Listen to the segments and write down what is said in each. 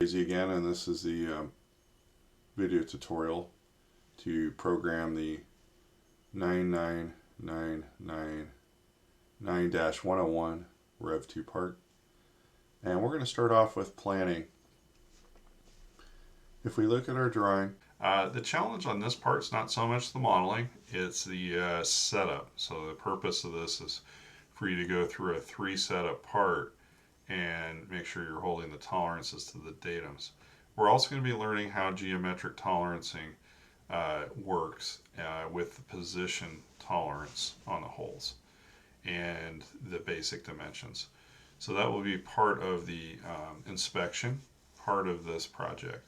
Crazy again, and this is the video tutorial to program the 99999-101 Rev 2 part. And we're going to start off with planning. If we look at our drawing, the challenge on this part is not so much the modeling, it's the setup. So the purpose of this is for you to go through a 3 setup part and make sure you're holding the tolerances to the datums. We're also going to be learning how geometric tolerancing works with the position tolerance on the holes and the basic dimensions. So that will be part of the inspection, part of this project.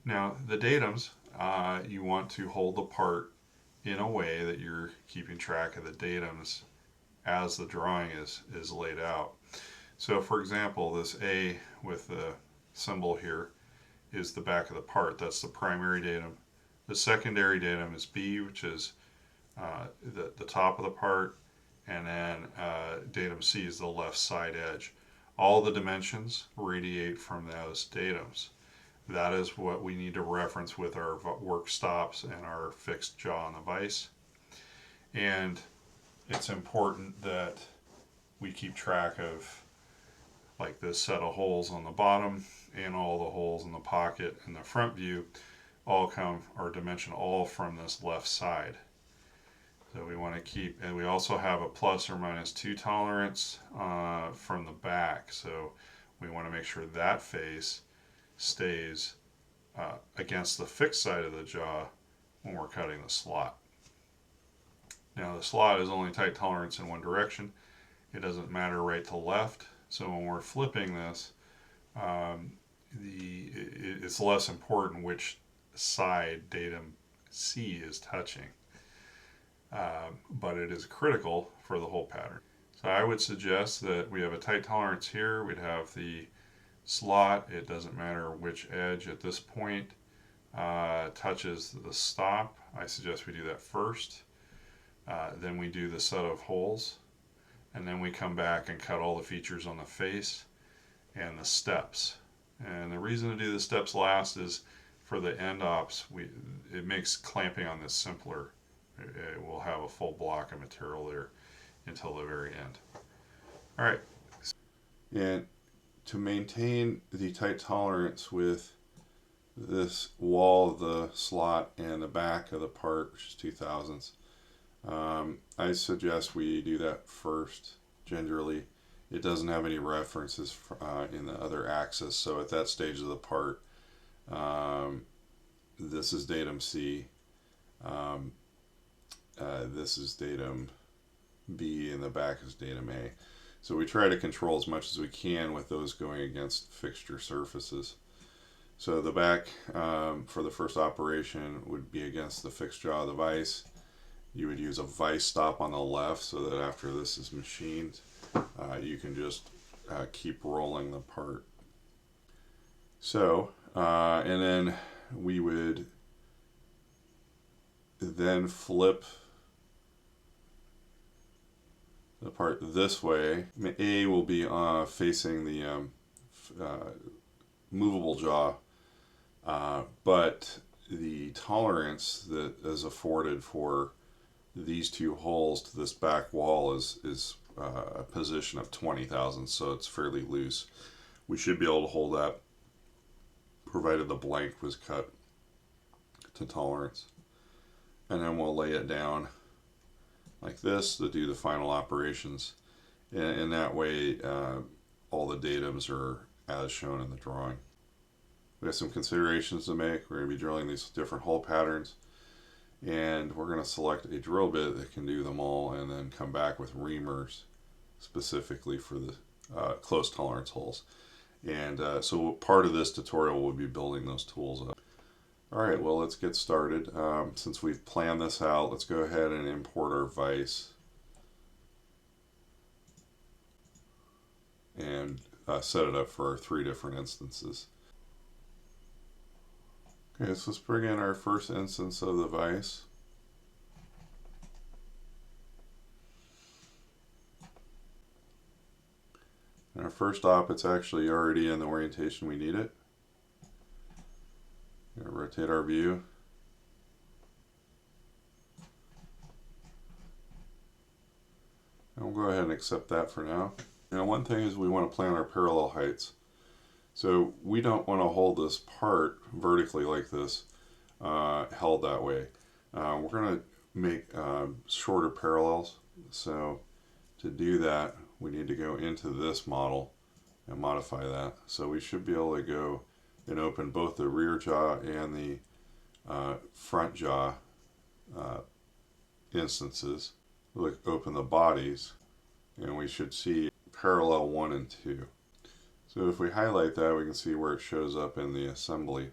Now the datums, you want to hold the part in a way that you're keeping track of the datums as the drawing is laid out. So for example, this A with the symbol here is the back of the part. That's the primary datum. The secondary datum is B, which is the top of the part, and then datum C is the left side edge. All the dimensions radiate from those datums. That is what we need to reference with our work stops and our fixed jaw on the vise. And it's important that we keep track of like this set of holes on the bottom and all the holes in the pocket and the front view all come, or dimension all from this left side. So we want to keep, and we also have a plus or minus 2 tolerance from the back. So we want to make sure that face stays against the fixed side of the jaw when we're cutting the slot. Now the slot is only tight tolerance in one direction. It doesn't matter right to left. So when we're flipping this, it's less important which side datum C is touching. But it is critical for the whole pattern. So I would suggest that we have a tight tolerance here. We'd have the slot. It doesn't matter which edge at this point touches the stop. I suggest we do that first. Then we do the set of holes, and then we come back and cut all the features on the face and the steps. And the reason to do the steps last is for the end ops, it makes clamping on this simpler. It will have a full block of material there until the very end. All right. And to maintain the tight tolerance with this wall of the slot and the back of the part, which is 2/1000ths, I suggest we do that first gingerly. It doesn't have any references in the other axis, so at that stage of the part, this is datum C, this is datum B, and the back is datum A. So we try to control as much as we can with those going against fixture surfaces. So the back for the first operation would be against the fixed jaw of the vise. You would use a vise stop on the left so that after this is machined, you can just keep rolling the part. So, and then we would then flip the part this way. A will be facing the movable jaw, but the tolerance that is afforded for these 2 holes to this back wall is a position of 20,000, so it's fairly loose. We should be able to hold that provided the blank was cut to tolerance. And then we'll lay it down like this to do the final operations. And that way all the datums are as shown in the drawing. We have some considerations to make. We're going to be drilling these different hole patterns, and we're going to select a drill bit that can do them all and then come back with reamers specifically for the close tolerance holes. And so part of this tutorial will be building those tools up. Alright, well, let's get started. Since we've planned this out, let's go ahead and import our vise and set it up for our 3 different instances. Okay, so let's bring in our first instance of the vise. And our first op, it's actually already in the orientation we need it. Rotate our view. And we'll go ahead and accept that for now. Now one thing is we want to plan our parallel heights. So we don't want to hold this part vertically like this, held that way. We're going to make shorter parallels. So to do that, we need to go into this model and modify that. So we should be able to go and open both the rear jaw and the front jaw instances. We'll open the bodies, and we should see parallel 1 and 2. So if we highlight that, we can see where it shows up in the assembly.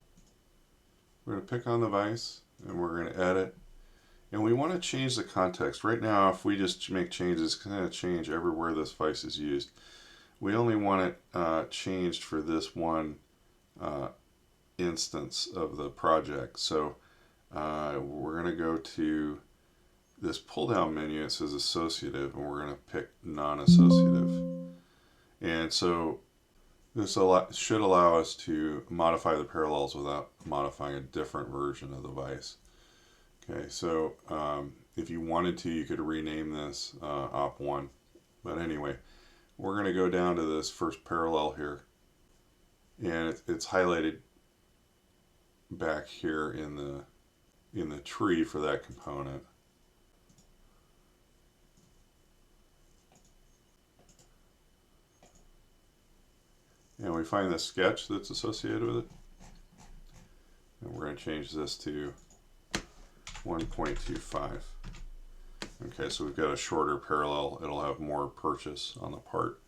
We're going to pick on the vise, and we're going to edit. And we want to change the context. Right now, if we just make changes, it's going to change everywhere this vise is used. We only want it changed for this one instance of the project. So we're going to go to this pull down menu. It says associative, and we're going to pick non-associative. And so this should allow us to modify the parallels without modifying a different version of the vise. Okay, so if you wanted to, you could rename this op1. But anyway, we're going to go down to this first parallel here, and it's highlighted back here in the tree for that component. And we find the sketch that's associated with it, and we're going to change this to 1.25. Okay, so we've got a shorter parallel. It'll have more purchase on the part.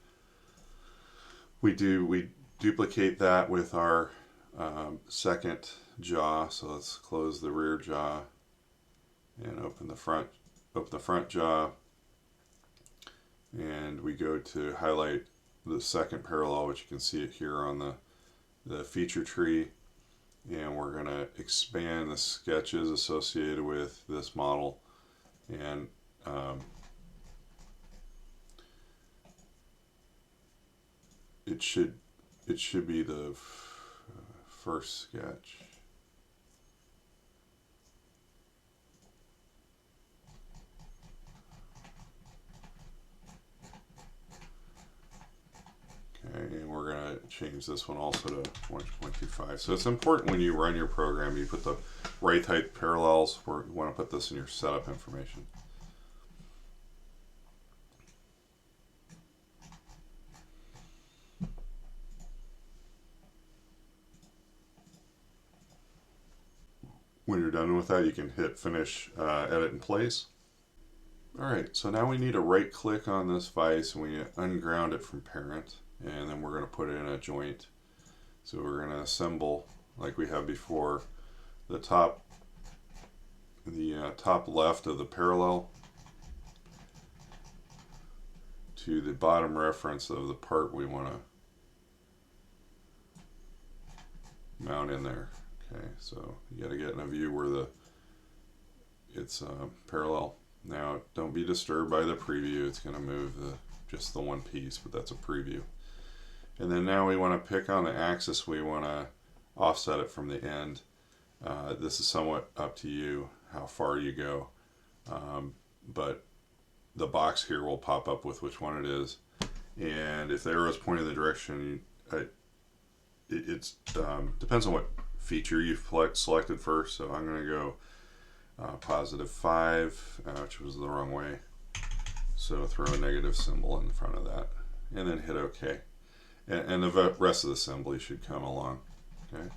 We duplicate that with our second jaw. So let's close the rear jaw and open the front jaw, and we go to highlight the second parallel, which you can see it here on the feature tree, and we're going to expand the sketches associated with this model, and it should be the first sketch. Okay, and we're going to change this one also to 1.25. So it's important when you run your program, you put the right height parallels. You want to put this in your setup information. When you're done with that, you can hit finish edit in place. Alright, so now we need to right click on this vise and we unground it from parent, and then we're going to put it in a joint. So we're going to assemble like we have before the top left of the parallel to the bottom reference of the part we want to mount in there. Okay, so you got to get in a view where it's parallel. Now, don't be disturbed by the preview. It's going to move just the one piece, but that's a preview. And then now we want to pick on the axis. We want to offset it from the end. This is somewhat up to you how far you go, but the box here will pop up with which one it is. And if the arrow is pointing the direction, it depends on what feature you've selected first. So I'm going to go +5, which was the wrong way. So throw a negative symbol in front of that, and then hit OK. And the rest of the assembly should come along. Okay.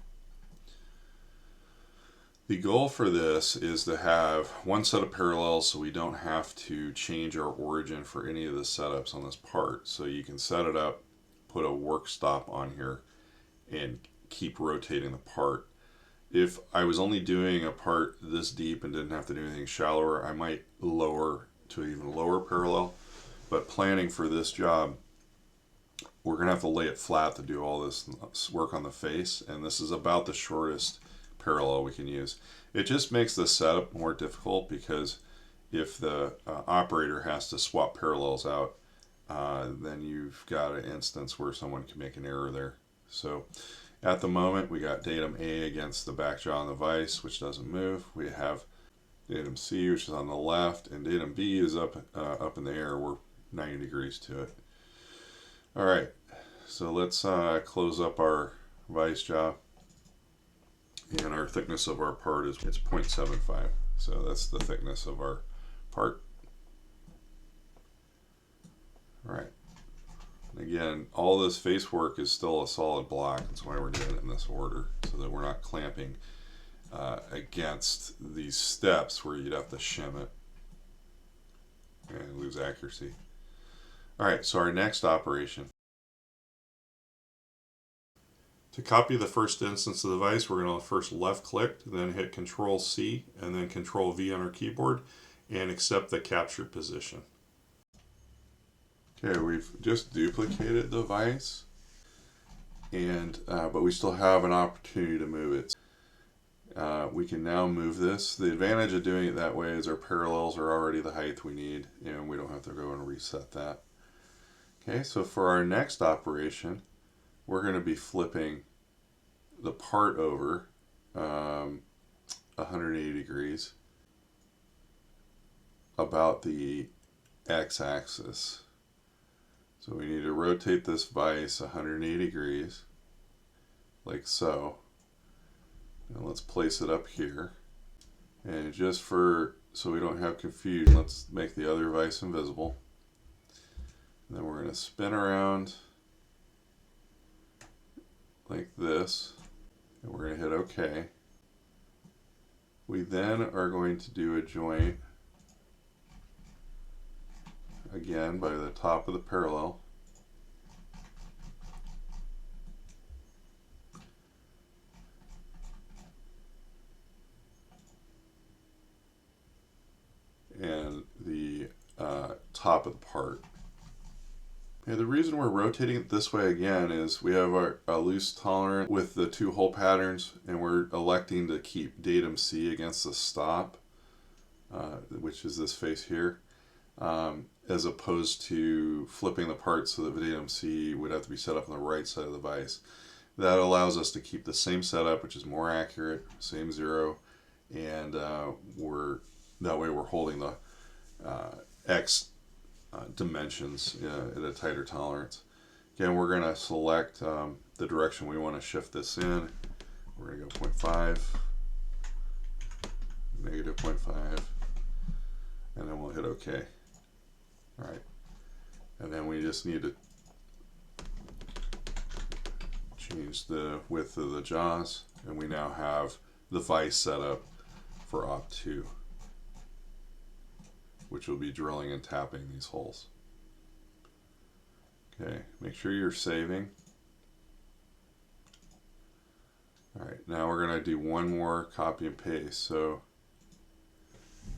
The goal for this is to have one set of parallels so we don't have to change our origin for any of the setups on this part. So you can set it up, put a work stop on here, and keep rotating the part. If I was only doing a part this deep and didn't have to do anything shallower, I might lower to an even lower parallel. But planning for this job, we're going to have to lay it flat to do all this work on the face, and this is about the shortest parallel we can use. It just makes the setup more difficult because if the operator has to swap parallels out, then you've got an instance where someone can make an error there. So at the moment, we got datum A against the back jaw on the vise, which doesn't move. We have datum C, which is on the left, and datum B is up in the air. We're 90 degrees to it. All right, so let's close up our vise jaw. And our thickness of our part is 0.75. So that's the thickness of our part. All right. And again, all this face work is still a solid block. That's why we're doing it in this order, so that we're not clamping against these steps where you'd have to shim it and lose accuracy. All right, so our next operation. To copy the first instance of the vise, we're going to first left click, then hit Control C, and then Control V on our keyboard, and accept the captured position. Okay, we've just duplicated the vise, and but we still have an opportunity to move it. We can now move this. The advantage of doing it that way is our parallels are already the height we need, and we don't have to go and reset that. Okay, so for our next operation, we're going to be flipping the part over 180 degrees about the x-axis. So we need to rotate this vise 180 degrees, like so. And let's place it up here. And just so we don't have confusion, let's make the other vise invisible. And then we're going to spin around like this, and we're going to hit OK. We then are going to do a joint again by the top of the parallel. And the top of the part. Okay, the reason we're rotating it this way again is we have a loose tolerance with the two hole patterns, and we're electing to keep datum C against the stop, which is this face here, as opposed to flipping the part so that datum C would have to be set up on the right side of the vise. That allows us to keep the same setup, which is more accurate, same zero, and that way we're holding the X dimensions at a tighter tolerance. Again, we're going to select the direction we want to shift this in. We're going to go 0.5, negative 0.5, and then we'll hit OK. All right, and then we just need to change the width of the jaws, and we now have the vise set up for op 2, which will be drilling and tapping these holes. Okay, make sure you're saving. All right, now we're going to do one more copy and paste. So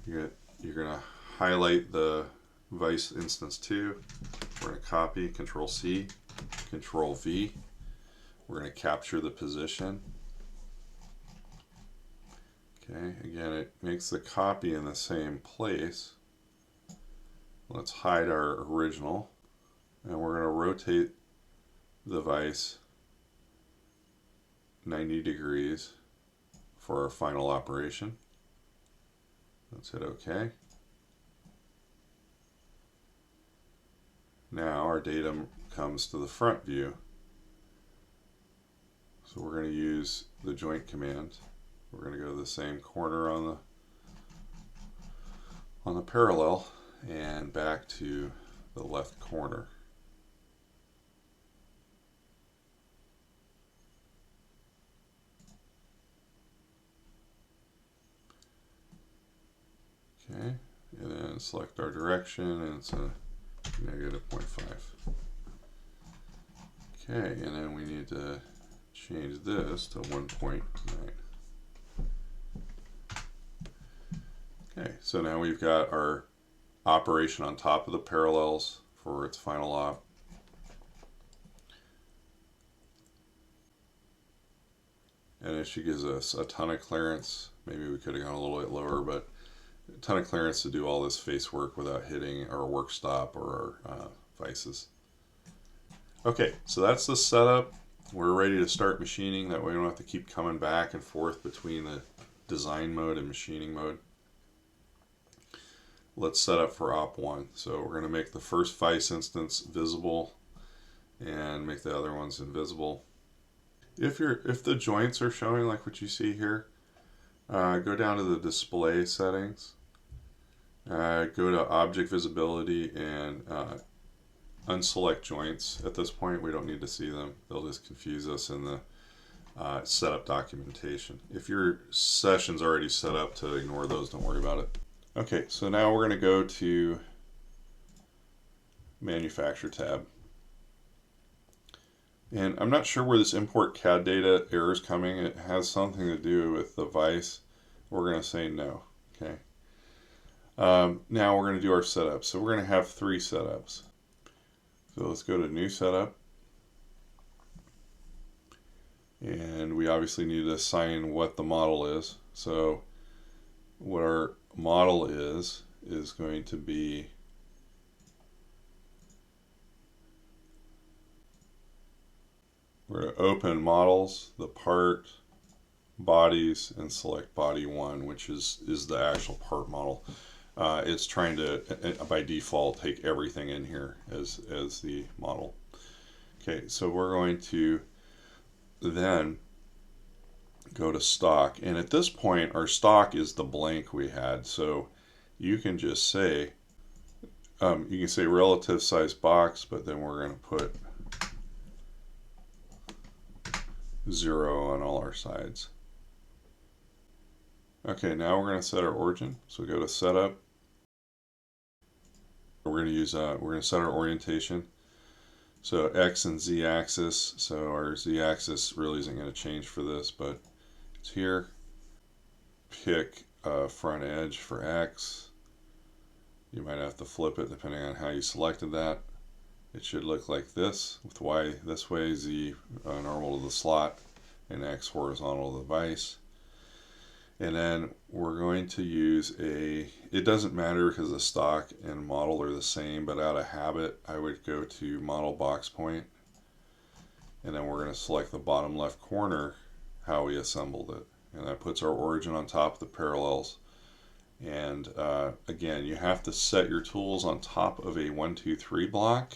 you're going to highlight the vise instance 2. We're going to copy, Control C, Control V. We're going to capture the position. Okay, again, it makes the copy in the same place. Let's hide our original, and we're going to rotate the vise 90 degrees for our final operation. Let's hit OK. Now our datum comes to the front view. So we're going to use the joint command. We're going to go to the same corner on the parallel and back to the left corner. Okay, and then select our direction, and it's a negative 0.5. Okay, and then we need to change this to 1.9. Okay, so now we've got our operation on top of the parallels for its final op. And it should gives us a ton of clearance. Maybe we could have gone a little bit lower, but a ton of clearance to do all this face work without hitting our work stop or our vices. Okay, so that's the setup. We're ready to start machining. That way we don't have to keep coming back and forth between the design mode and machining mode. Let's set up for op 1. So we're going to make the first vice instance visible and make the other ones invisible. If the joints are showing like what you see here, go down to the display settings, go to object visibility, and unselect joints. At this point we don't need to see them. They'll just confuse us in the setup documentation. If your session's already set up to ignore those, don't worry about it. Okay, so now we're going to go to Manufacture tab. And I'm not sure where this import CAD data error is coming. It has something to do with the vice. We're going to say no. Okay. Now we're going to do our setup. So we're going to have 3 setups. So let's go to New Setup. And we obviously need to assign what the model is. So what our model is going to be we're going to open models, the part, bodies, and select body 1, which is the actual part model. It's trying to, by default, take everything in here as the model. Okay, so we're going to then go to stock, and at this point our stock is the blank we had. So you can just say you can say relative size box, but then we're going to put 0 on all our sides. Okay, now we're going to set our origin. So go to setup. We're going to use we're going to set our orientation. So X and Z axis. So our Z axis really isn't going to change for this, but it's here. Pick front edge for X. You might have to flip it depending on how you selected that. It should look like this, with Y this way, Z normal to the slot, and X horizontal to the vise. And then we're going to use it doesn't matter because the stock and model are the same, but out of habit I would go to model box point, and then we're going to select the bottom left corner how we assembled it, and that puts our origin on top of the parallels. And again, you have to set your tools on top of a 1, 2, 3 block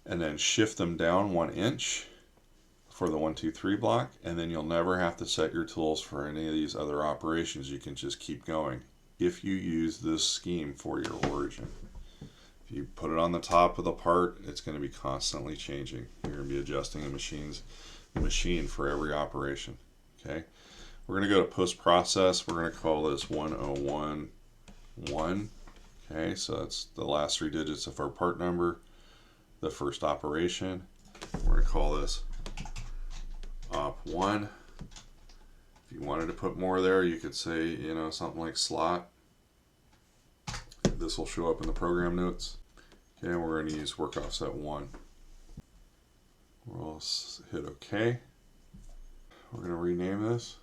and then shift them down 1 inch for the 1, 2, 3 block, and then you'll never have to set your tools for any of these other operations. You can just keep going if you use this scheme for your origin. If you put it on the top of the part, it's going to be constantly changing. You're going to be adjusting the machine for every operation. Okay, we're going to go to post-process. We're going to call this 1011. Okay, so that's the last 3 digits of our part number, the first operation. We're going to call this op 1. If you wanted to put more there, you could say, you know, something like slot. This will show up in the program notes. Okay, we're going to use work offset 1. We'll hit OK. We're going to rename this.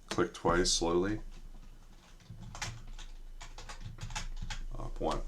Click twice slowly. Op 1.